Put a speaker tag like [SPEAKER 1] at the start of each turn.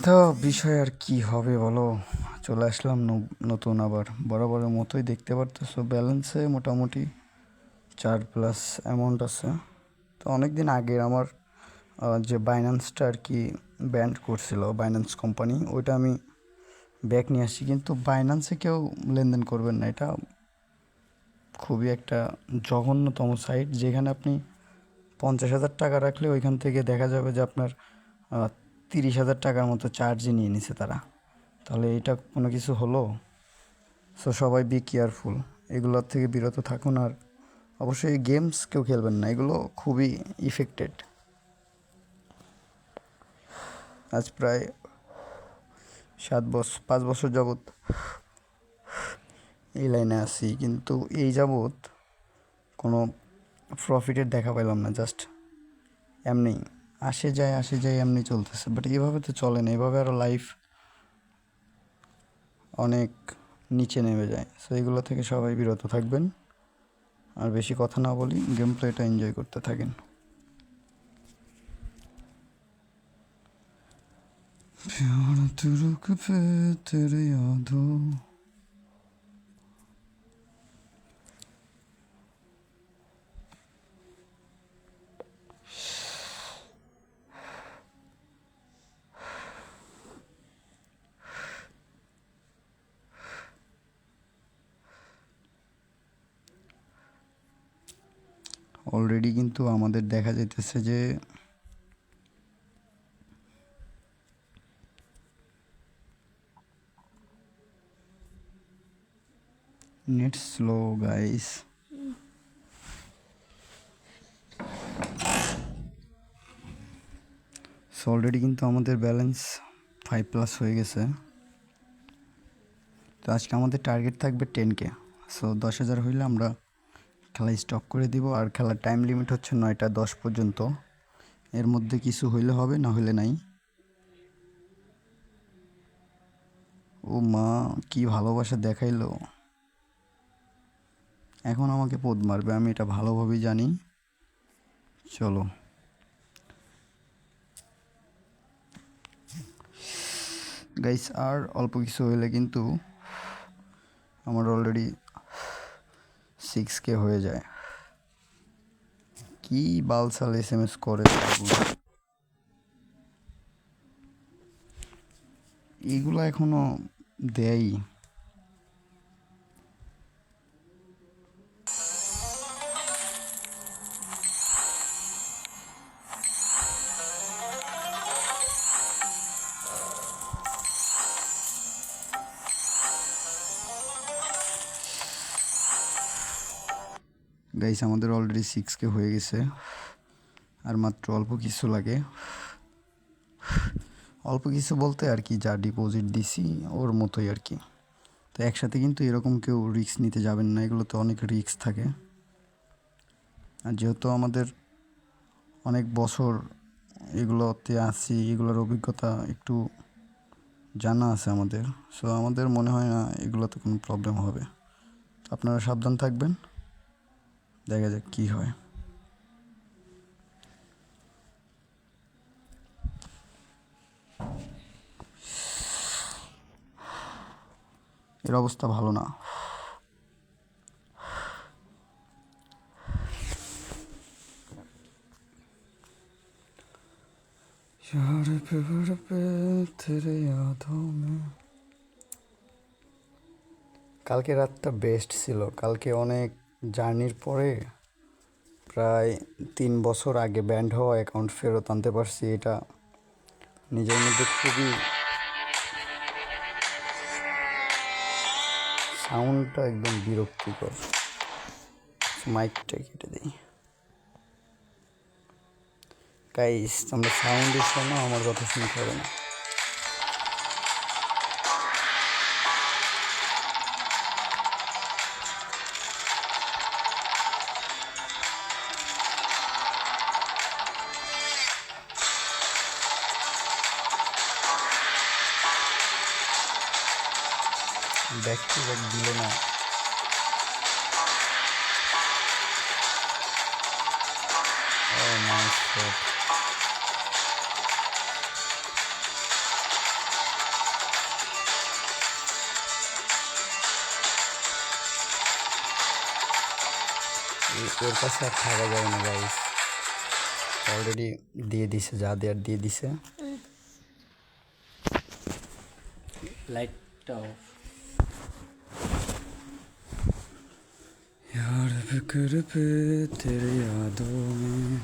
[SPEAKER 1] তো বিষয় আর কি হবে বলো, চলে আসলাম নতুন আবার বরাবরের মতোই। দেখতে পারতেছো ব্যালেন্সে মোটামুটি 4+ অ্যামাউন্ট আছে। তো অনেক দিন আগে আমার যে বাইন্যান্সটা আর কি ব্যান্ড করছিল, বাইন্যান্স কোম্পানি, ওইটা আমি ব্যাক নিয়ে আসছি। কিন্তু বাইন্যান্সে কেউ লেনদেন করবেন না, এটা খুবই একটা জঘন্যতম সাইট, যেখানে আপনি 50,000 টাকা রাখলে ওইখান থেকে দেখা যাবে যে আপনার 30,000 টাকার মতো চার্জই নিয়ে নিছে তারা। তাহলে এটা কোনো কিছু হলো? সো সবাই বি কেয়ারফুল, এগুলোর থেকে বিরত থাকুন। আর অবশ্যই গেমস কেউ খেলবেন না, এগুলো খুবই ইফেক্টেড। আজ প্রায় 5 বছর যাবৎ এই লাইনে আছি, কিন্তু এই যাবৎ কোনো প্রফিটের দেখা পেলাম না। জাস্ট এমনি আসে যায় এমনি চলতেছে। বাট এইভাবে তো চলে না, এভাবে আরও লাইফ অনেক নিচে নেমে যায়। সো এগুলো থেকে সবাই বিরত থাকবেন। আর বেশি কথা না বলি, গেম প্লেটা এনজয় করতে থাকেন। प्यार तू रुक पे तेरे यादों। অলরেডি কিন্তু আমাদের দেখা যাইতেছে যে net slow guys. So already কিন্তু আমাদের ব্যালেন্স 5+ হয়ে গেছে। তো আজকে আমাদের টার্গেট থাকবে 10K। সো 10,000 হইলে আমরা খেলা স্টপ করে দিব। আর খেলার টাইম লিমিট হচ্ছে 9টা 10 পর্যন্ত। এর মধ্যে কিছু হইলে হবে, না হইলে নাই। ও মা, কি ভালোবাসা দেখাইলো! এখন আমাকে পোদ মারবে, আমি এটা ভালোভাবেই জানি। চলো গাইস, আর অল্প কিছু হইলে কিন্তু আমার অলরেডি 6K হয়ে যায়। কি বালসাল SMS করে এইগুলো এখনো দেয়। গাইস, আমাদের অলরেডি 6K হয়ে গেছে, আর মাত্র অল্প কিছু লাগে। অল্প কিছু বলতে আর কি, যা ডিপোজিট দিছি ওর মতোই আর কি। তো একসাথে কিন্তু এরকম কেউ রিস্ক নিতে যাবেন না, এগুলোতে অনেক রিস্ক থাকে। আর যেহেতু আমাদের অনেক বছর এগুলোতে আছি, এগুলোর অভিজ্ঞতা একটু জানা আছে আমাদের। সো আমাদের মনে হয় না এগুলোতে কোনো প্রবলেম হবে। আপনারা সাবধান থাকবেন, দেখা যাক কী হয়। এর অবস্থা ভালো না। কালকে রাতটা বেস্ট ছিল। কালকে অনেক জার্নির পরে প্রায় 3 বছর আগে ব্যান্ড হওয়া অ্যাকাউন্ট ফেরত আনতে পারছি। এটা নিজের মধ্যে খুবই, সাউন্ডটা একদম বিরক্তিকর। মাইকটা কেটে দিই গাইস, তোমরা সাউন্ডই শোনো, আমার কথা শুনতে হবে না। ব্যাক টু ব্যাক দিল না। ও মাই গড। ওর কাছে আর থাকা যাবে না গাইস, অলরেডি দিয়ে দিছে, যা দেওয়ার দিয়ে দিছে। লাইটটা অফ। यार फिक्र पे तेरे यादों में